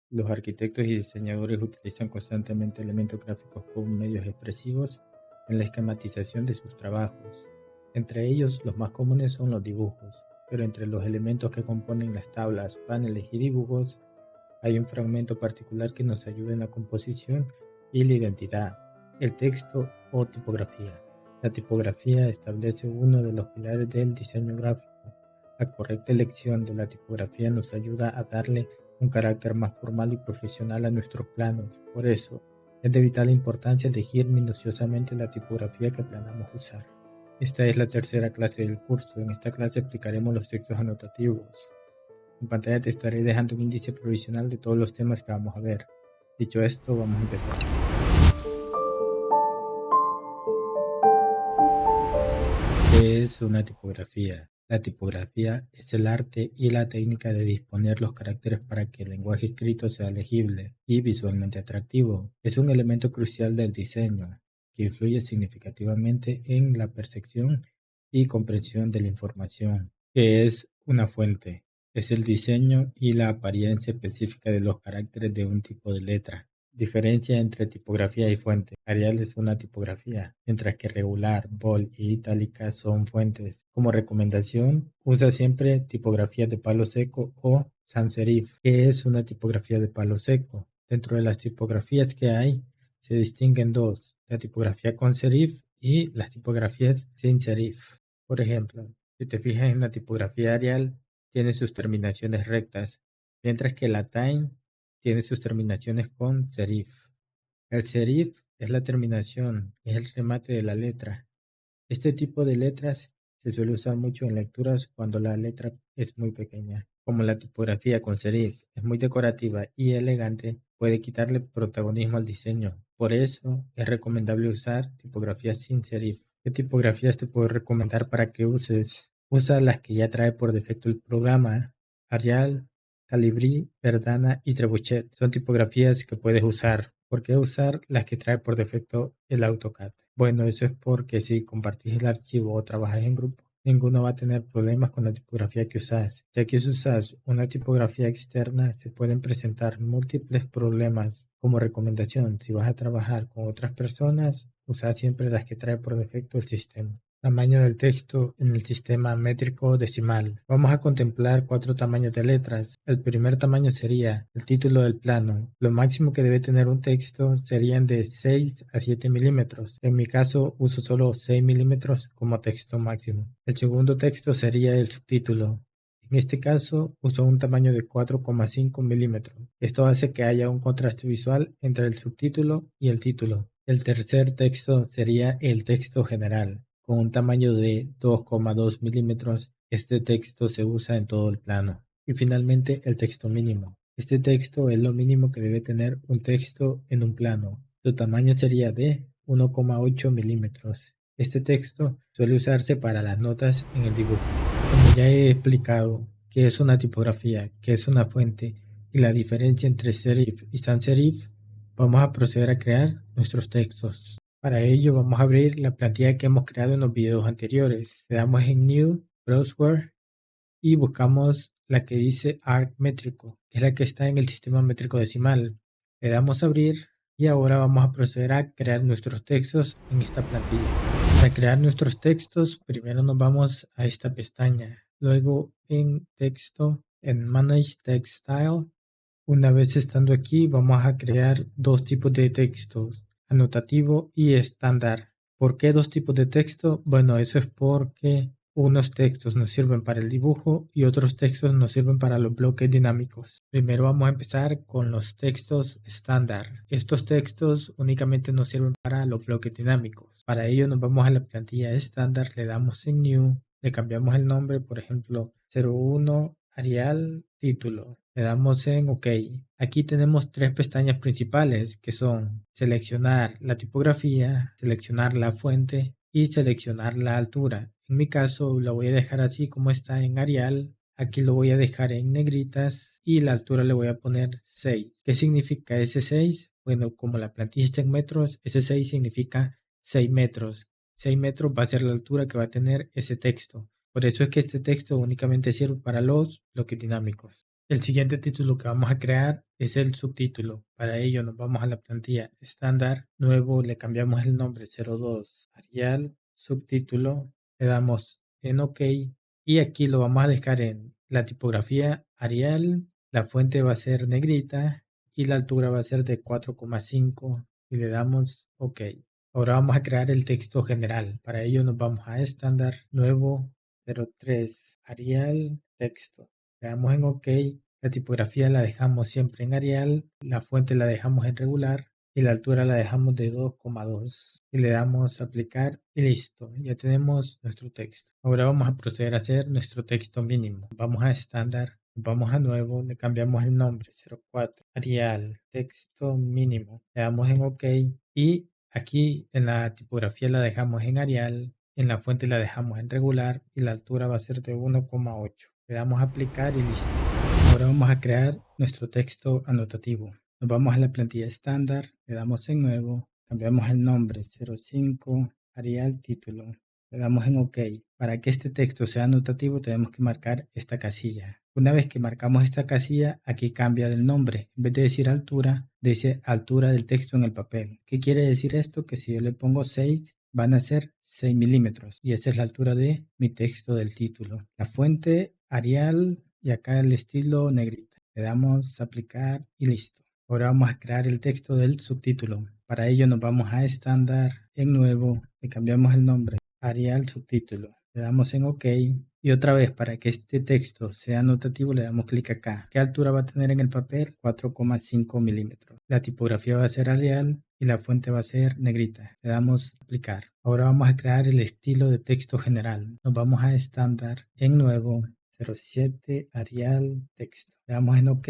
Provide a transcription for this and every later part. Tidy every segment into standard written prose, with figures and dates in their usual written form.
Los arquitectos y diseñadores utilizan constantemente elementos gráficos como medios expresivos en la esquematización de sus trabajos. Entre ellos, los más comunes son los dibujos, pero entre los elementos que componen las tablas, paneles y dibujos, hay un fragmento particular que nos ayuda en la composición y la identidad: el texto o tipografía. La tipografía establece uno de los pilares del diseño gráfico. La correcta elección de la tipografía nos ayuda a darle un carácter más formal y profesional a nuestros planos. Por eso, es de vital importancia elegir minuciosamente la tipografía que planeamos usar. Esta es la tercera clase del curso. En esta clase explicaremos los textos anotativos. En pantalla te estaré dejando un índice provisional de todos los temas que vamos a ver. Dicho esto, vamos a empezar. ¿Qué es una tipografía? La tipografía es el arte y la técnica de disponer los caracteres para que el lenguaje escrito sea legible y visualmente atractivo. Es un elemento crucial del diseño que influye significativamente en la percepción y comprensión de la información. ¿Qué es una fuente? Es el diseño y la apariencia específica de los caracteres de un tipo de letra. Diferencia entre tipografía y fuente. Arial es una tipografía, mientras que regular, bold y itálica son fuentes. Como recomendación, usa siempre tipografías de palo seco o sans serif. ¿Qué es una tipografía de palo seco? Dentro de las tipografías que hay, se distinguen dos: la tipografía con serif y las tipografías sin serif. Por ejemplo, si te fijas en la tipografía Arial, tiene sus terminaciones rectas, mientras que la Time tiene sus terminaciones con serif. El serif es la terminación, es el remate de la letra. Este tipo de letras se suele usar mucho en lecturas cuando la letra es muy pequeña. Como la tipografía con serif es muy decorativa y elegante, puede quitarle protagonismo al diseño. Por eso es recomendable usar tipografías sin serif. ¿Qué tipografías te puedo recomendar para que uses? Usa las que ya trae por defecto el programa: Arial, Calibri, Verdana y Trebuchet. Son tipografías que puedes usar. ¿Por qué usar las que trae por defecto el AutoCAD? Bueno, eso es porque si compartís el archivo o trabajas en grupo, ninguno va a tener problemas con la tipografía que usas. Ya que si usas una tipografía externa, se pueden presentar múltiples problemas. Como recomendación, si vas a trabajar con otras personas, usa siempre las que trae por defecto el sistema. Tamaño del texto en el sistema métrico decimal. Vamos a contemplar cuatro tamaños de letras. El primer tamaño sería el título del plano. Lo máximo que debe tener un texto serían de 6 a 7 milímetros. En mi caso uso solo 6 milímetros como texto máximo. El segundo texto sería el subtítulo. En este caso uso un tamaño de 4,5 milímetros. Esto hace que haya un contraste visual entre el subtítulo y el título. El tercer texto sería el texto general. Con un tamaño de 2,2 milímetros, este texto se usa en todo el plano. Y finalmente, el texto mínimo. Este texto es lo mínimo que debe tener un texto en un plano. Su tamaño sería de 1,8 milímetros. Este texto suele usarse para las notas en el dibujo. Como ya he explicado qué es una tipografía, qué es una fuente y la diferencia entre serif y sans serif, vamos a proceder a crear nuestros textos. Para ello vamos a abrir la plantilla que hemos creado en los videos anteriores. Le damos en New, Browser y buscamos la que dice Arc métrico, que es la que está en el sistema métrico decimal. Le damos a abrir y ahora vamos a proceder a crear nuestros textos en esta plantilla. Para crear nuestros textos, primero nos vamos a esta pestaña, luego en texto, en Manage Text Style. Una vez estando aquí, vamos a crear dos tipos de textos: anotativo y estándar. ¿Por qué dos tipos de texto? Bueno, eso es porque unos textos nos sirven para el dibujo y otros textos nos sirven para los bloques dinámicos. Primero vamos a empezar con los textos estándar. Estos textos únicamente nos sirven para los bloques dinámicos. Para ello nos vamos a la plantilla estándar, le damos en New, le cambiamos el nombre, por ejemplo, 01 Arial título. Le damos en OK. Aquí tenemos tres pestañas principales que son seleccionar la tipografía, seleccionar la fuente y seleccionar la altura. En mi caso lo voy a dejar así como está en Arial. Aquí lo voy a dejar en negritas y la altura le voy a poner 6. ¿Qué significa ese 6? Bueno, como la plantilla está en metros, ese 6 significa 6 metros. 6 metros va a ser la altura que va a tener ese texto. Por eso es que este texto únicamente sirve para los bloques dinámicos. El siguiente título que vamos a crear es el subtítulo. Para ello nos vamos a la plantilla estándar, nuevo, le cambiamos el nombre 02 Arial, subtítulo, le damos en OK y aquí lo vamos a dejar en la tipografía Arial, la fuente va a ser negrita y la altura va a ser de 4,5 y le damos OK. Ahora vamos a crear el texto general. Para ello nos vamos a estándar, nuevo, 03 Arial, texto. Le damos en OK, la tipografía la dejamos siempre en Arial, la fuente la dejamos en regular y la altura la dejamos de 2,2 y le damos aplicar y listo, ya tenemos nuestro texto. Ahora vamos a proceder a hacer nuestro texto mínimo. Vamos a estándar, vamos a nuevo, le cambiamos el nombre 04 Arial, texto mínimo, le damos en OK y aquí en la tipografía la dejamos en Arial, en la fuente la dejamos en regular y la altura va a ser de 1,8. Le damos a aplicar y listo. Ahora vamos a crear nuestro texto anotativo. Nos vamos a la plantilla estándar, le damos en nuevo, cambiamos el nombre 05 Arial título, le damos en OK. Para que este texto sea anotativo tenemos que marcar esta casilla. Una vez que marcamos esta casilla, aquí cambia del nombre. En vez de decir altura, dice altura del texto en el papel. ¿Qué quiere decir esto? Que si yo le pongo 6, van a ser 6 milímetros. Y esa es la altura de mi texto del título. La fuente Arial y acá el estilo negrita. Le damos aplicar y listo. Ahora vamos a crear el texto del subtítulo. Para ello nos vamos a estándar, en nuevo, le cambiamos el nombre, Arial subtítulo. Le damos en OK y otra vez para que este texto sea anotativo le damos clic acá. ¿Qué altura va a tener en el papel? 4,5 milímetros. La tipografía va a ser Arial y la fuente va a ser negrita. Le damos aplicar. Ahora vamos a crear el estilo de texto general. Nos vamos a estándar, en nuevo, 07 Arial texto. Le damos en OK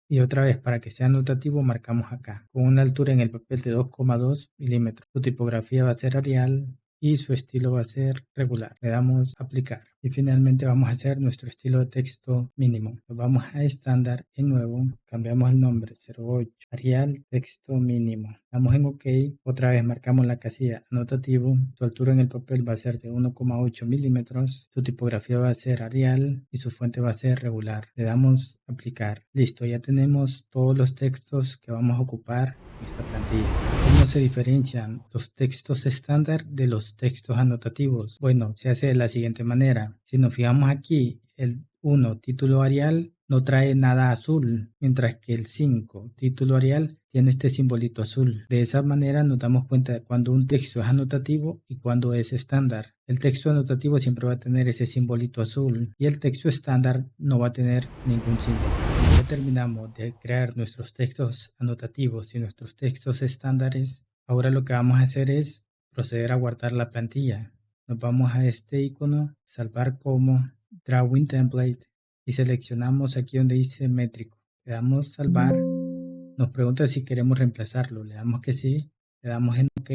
y otra vez para que sea anotativo marcamos acá con una altura en el papel de 2,2 milímetros. Su tipografía va a ser Arial y su estilo va a ser regular. Le damos aplicar y finalmente vamos a hacer nuestro estilo de texto mínimo. Lo vamos a estándar, en nuevo, cambiamos el nombre 08 Arial texto mínimo. Damos en OK, otra vez marcamos la casilla anotativo, su altura en el papel va a ser de 1,8 milímetros, su tipografía va a ser Arial y su fuente va a ser regular. Le damos aplicar. Listo, ya tenemos todos los textos que vamos a ocupar en esta plantilla. ¿Cómo se diferencian los textos estándar de los textos anotativos? Bueno, se hace de la siguiente manera. Si nos fijamos aquí, el 1, título Arial, no trae nada azul, mientras que el 5, título Arial, tiene este simbolito azul. De esa manera nos damos cuenta de cuando un texto es anotativo y cuando es estándar. El texto anotativo siempre va a tener ese simbolito azul y el texto estándar no va a tener ningún símbolo. Cuando ya terminamos de crear nuestros textos anotativos y nuestros textos estándares, ahora lo que vamos a hacer es proceder a guardar la plantilla. Nos vamos a este icono, salvar como, Drawing Template y seleccionamos aquí donde dice métrico. Le damos salvar, nos pregunta si queremos reemplazarlo, le damos que sí, le damos en OK,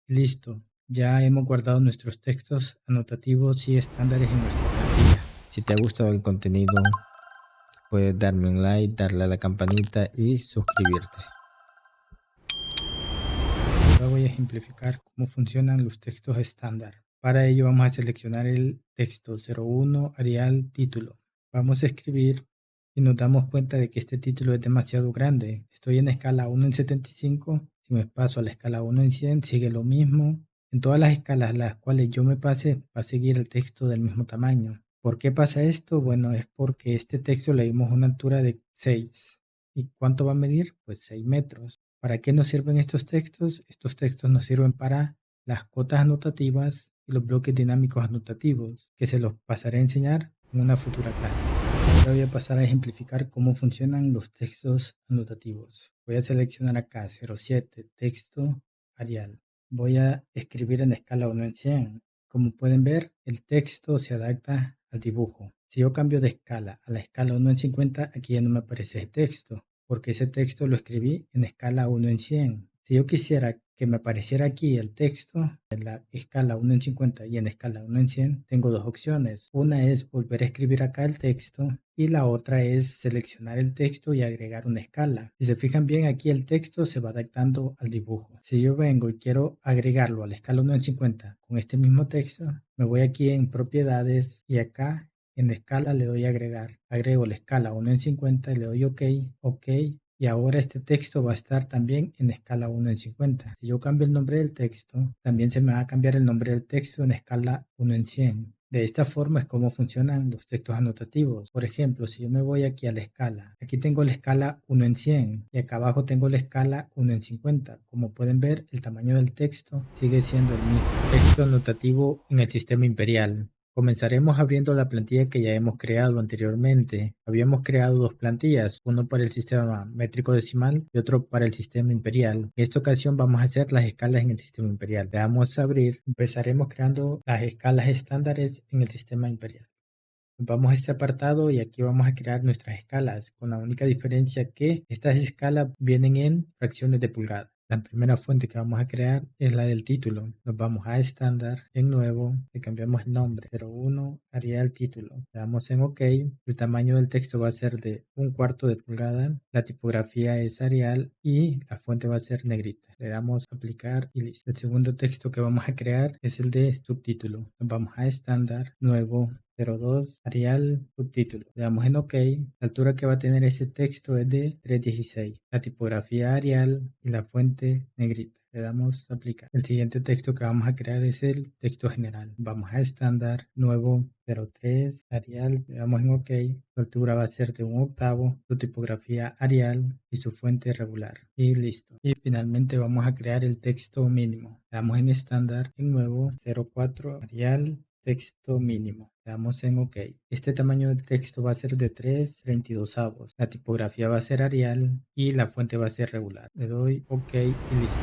listo. Ya hemos guardado nuestros textos anotativos y estándares en nuestra plantilla. Si te ha gustado el contenido, puedes darme un like, darle a la campanita y suscribirte. Ahora voy a ejemplificar cómo funcionan los textos estándar. Para ello vamos a seleccionar el texto 01 Arial título. Vamos a escribir y nos damos cuenta de que este título es demasiado grande. Estoy en escala 1 en 75. Si me paso a la escala 1 en 100 sigue lo mismo. En todas las escalas las cuales yo me pase va a seguir el texto del mismo tamaño. ¿Por qué pasa esto? Bueno, es porque este texto le dimos una altura de 6. ¿Y cuánto va a medir? Pues 6 metros. ¿Para qué nos sirven estos textos? Estos textos nos sirven para las cotas anotativas y los bloques dinámicos anotativos, que se los pasaré a enseñar en una futura clase. Ahora voy a pasar a ejemplificar cómo funcionan los textos anotativos. Voy a seleccionar acá 07, texto Arial. Voy a escribir en escala 1 en 100. Como pueden ver, el texto se adapta al dibujo. Si yo cambio de escala a la escala 1 en 50, aquí ya no me aparece el texto, porque ese texto lo escribí en escala 1 en 100. Si yo quisiera que me apareciera aquí el texto en la escala 1 en 50 y en escala 1 en 100, tengo dos opciones. Una es volver a escribir acá el texto y la otra es seleccionar el texto y agregar una escala. Si se fijan bien, aquí el texto se va adaptando al dibujo. Si yo vengo y quiero agregarlo a la escala 1 en 50 con este mismo texto, me voy aquí en propiedades y acá En escala le doy agregar. Agrego la escala 1 en 50 y le doy OK, OK. Y ahora este texto va a estar también en escala 1 en 50. Si yo cambio el nombre del texto, también se me va a cambiar el nombre del texto en escala 1 en 100. De esta forma es como funcionan los textos anotativos. Por ejemplo, si yo me voy aquí a la escala, aquí tengo la escala 1 en 100 y acá abajo tengo la escala 1 en 50. Como pueden ver, el tamaño del texto sigue siendo el mismo. Texto anotativo en el sistema imperial. Comenzaremos abriendo la plantilla que ya hemos creado anteriormente. Habíamos creado dos plantillas, uno para el sistema métrico decimal y otro para el sistema imperial. En esta ocasión vamos a hacer las escalas en el sistema imperial. Le damos a abrir. Empezaremos creando las escalas estándares en el sistema imperial. Vamos a este apartado y aquí vamos a crear nuestras escalas, con la única diferencia que estas escalas vienen en fracciones de pulgada. La primera fuente que vamos a crear es la del título. Nos vamos a estándar, en nuevo, le cambiamos el nombre, 01 Arial título. Le damos en OK. El tamaño del texto va a ser de 1/4 de pulgada. La tipografía es Arial y la fuente va a ser negrita. Le damos aplicar y listo. El segundo texto que vamos a crear es el de subtítulo. Nos vamos a estándar, nuevo, 02 Arial subtítulo. Le damos en OK. La altura que va a tener ese texto es de 316. La tipografía Arial y la fuente negrita. Le damos aplicar. El siguiente texto que vamos a crear es el texto general. Vamos a estándar, nuevo, 03 Arial. Le damos en OK. La altura va a ser de 1/8. Su tipografía Arial y su fuente regular. Y listo. Y finalmente vamos a crear el texto mínimo. Le damos en estándar, en nuevo, 04 Arial texto mínimo. Le damos en OK. Este tamaño del texto va a ser de 3/32. La tipografía va a ser Arial y la fuente va a ser regular. Le doy OK y listo.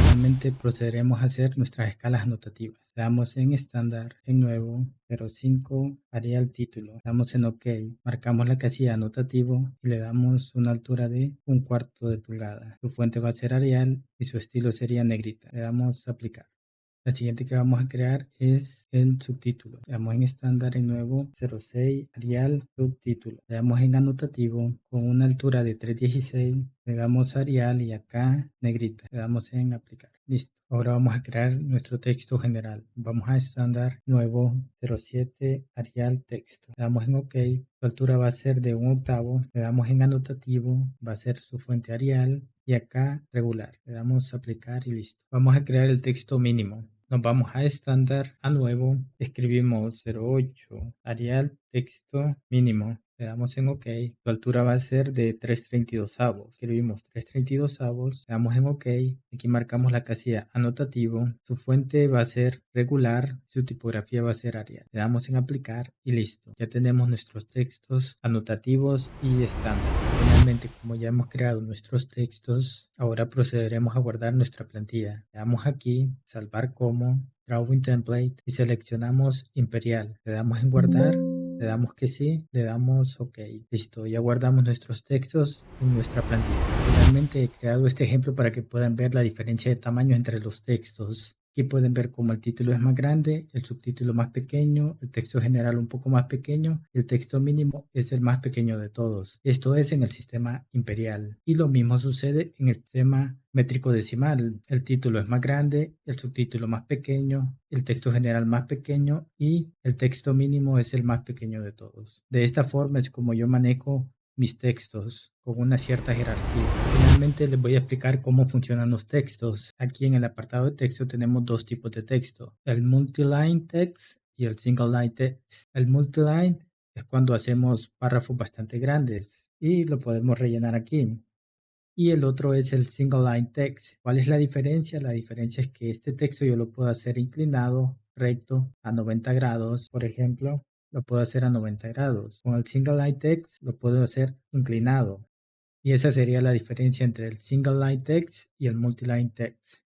Finalmente procederemos a hacer nuestras escalas anotativas. Le damos en estándar, en nuevo, 05 Arial título. Le damos en OK. Marcamos la casilla anotativo y le damos una altura de 1/4 de pulgada. Su fuente va a ser Arial y su estilo sería negrita. Le damos aplicar. La siguiente que vamos a crear es el subtítulo. Le damos en estándar, en nuevo, 06 Arial subtítulo. Le damos en anotativo con una altura de 316. Le damos Arial y acá negrita. Le damos en aplicar. Listo. Ahora vamos a crear nuestro texto general. Vamos a estándar, nuevo, 07 Arial texto. Le damos en OK. Su altura va a ser de 1/8. Le damos en anotativo. Va a ser su fuente Arial y acá regular. Le damos aplicar y listo. Vamos a crear el texto mínimo. Nos vamos a estándar, a nuevo, escribimos 08 Arial texto mínimo. Le damos en OK. Su altura va a ser de 3/32. Escribimos 3/32. Le damos en OK. Aquí marcamos la casilla anotativo. Su fuente va a ser regular. Su tipografía va a ser Arial. Le damos en aplicar y listo. Ya tenemos nuestros textos anotativos y estándar. Finalmente, como ya hemos creado nuestros textos, ahora procederemos a guardar nuestra plantilla. Le damos aquí, salvar como, Drawing Template y seleccionamos Imperial. Le damos en guardar, le damos que sí, le damos OK. Listo, ya guardamos nuestros textos en nuestra plantilla. Finalmente he creado este ejemplo para que puedan ver la diferencia de tamaño entre los textos. Aquí pueden ver cómo el título es más grande, el subtítulo más pequeño, el texto general un poco más pequeño, el texto mínimo es el más pequeño de todos. Esto es en el sistema imperial. Y lo mismo sucede en el sistema métrico decimal. El título es más grande, el subtítulo más pequeño, el texto general más pequeño y el texto mínimo es el más pequeño de todos. De esta forma es como yo manejo mis textos con una cierta jerarquía. Finalmente les voy a explicar cómo funcionan los textos. Aquí en el apartado de texto tenemos dos tipos de texto, el multiline text y el single line text. El multiline es cuando hacemos párrafos bastante grandes y lo podemos rellenar aquí. Y el otro es el single line text. ¿Cuál es la diferencia? La diferencia es que este texto yo lo puedo hacer inclinado, recto, a 90 grados, por ejemplo. Lo puedo hacer a 90 grados. Con el single line text lo puedo hacer inclinado. Y esa sería la diferencia entre el single line text y el multiline text.